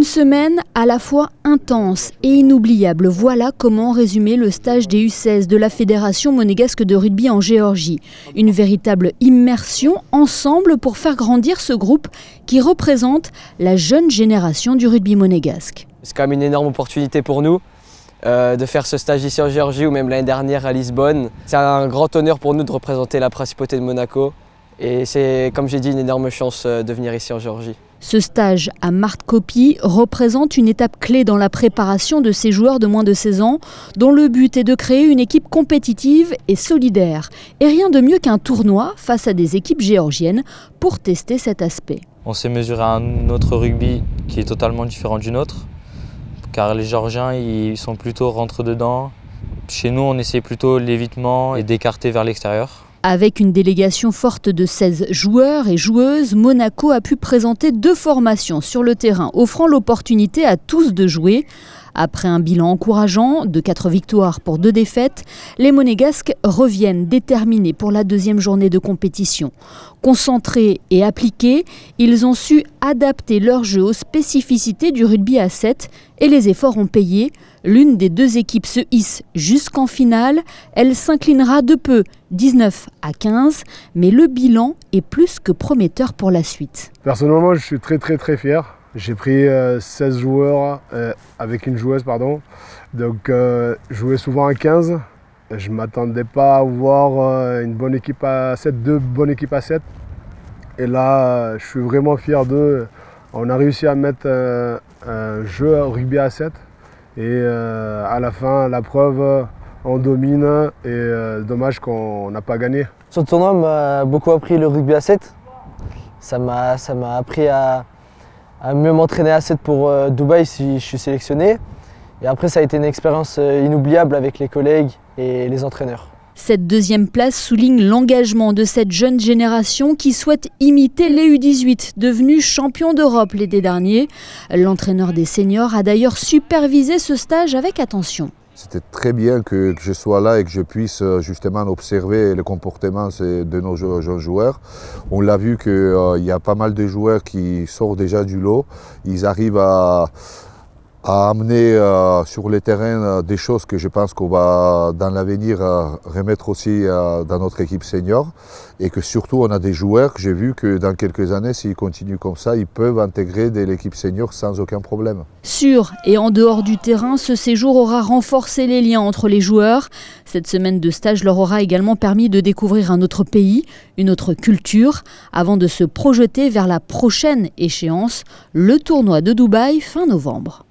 semaine à la fois intense et inoubliable. Voilà comment résumer le stage des U16 de la Fédération monégasque de rugby en Géorgie. Une véritable immersion ensemble pour faire grandir ce groupe qui représente la jeune génération du rugby monégasque. C'est quand même une énorme opportunité pour nous de faire ce stage ici en Géorgie ou même l'année dernière à Lisbonne. C'est un grand honneur pour nous de représenter la principauté de Monaco et c'est, comme j'ai dit, une énorme chance de venir ici en Géorgie. Ce stage à Martkopie représente une étape clé dans la préparation de ces joueurs de moins de 16 ans dont le but est de créer une équipe compétitive et solidaire. Et rien de mieux qu'un tournoi face à des équipes géorgiennes pour tester cet aspect. On s'est mesuré à un autre rugby qui est totalement différent du nôtre, car les Géorgiens ils sont plutôt rentre-dedans. Chez nous on essaie plutôt l'évitement et d'écarter vers l'extérieur. Avec une délégation forte de 16 joueurs et joueuses, Monaco a pu présenter 2 formations sur le terrain, offrant l'opportunité à tous de jouer. Après un bilan encourageant de 4 victoires pour 2 défaites, les Monégasques reviennent déterminés pour la 2e journée de compétition. Concentrés et appliqués, ils ont su adapter leur jeu aux spécificités du rugby à 7 et les efforts ont payé. L'une des 2 équipes se hisse jusqu'en finale. Elle s'inclinera de peu, 19-15, mais le bilan est plus que prometteur pour la suite. Personnellement, je suis très fier. J'ai pris 16 joueurs avec une joueuse, donc je jouais souvent à 15. Je ne m'attendais pas à voir une bonne équipe à 7, 2 bonnes équipes à 7. Et là, je suis vraiment fier d'eux. On a réussi à mettre un jeu rugby à 7. Et à la fin, la preuve, on domine et dommage qu'on n'a pas gagné. Ce tournoi m'a beaucoup appris le rugby à 7. Ça m'a appris à mieux m'entraîner à 7 pour Dubaï si je suis sélectionné. Et après, ça a été une expérience inoubliable avec les collègues et les entraîneurs. Cette 2e place souligne l'engagement de cette jeune génération qui souhaite imiter les U18, devenus champions d'Europe l'été dernier. L'entraîneur des seniors a d'ailleurs supervisé ce stage avec attention. C'était très bien que je sois là et que je puisse justement observer le comportement de nos jeunes joueurs. On l'a vu qu'il y a pas mal de joueurs qui sortent déjà du lot. Ils arrivent à amener sur le terrain des choses que je pense qu'on va dans l'avenir remettre aussi dans notre équipe senior et que surtout on a des joueurs que j'ai vu que dans quelques années, s'ils continuent comme ça, ils peuvent intégrer l'équipe senior sans aucun problème. Sur et en dehors du terrain, ce séjour aura renforcé les liens entre les joueurs. Cette semaine de stage leur aura également permis de découvrir un autre pays, une autre culture, avant de se projeter vers la prochaine échéance, le tournoi de Dubaï fin novembre.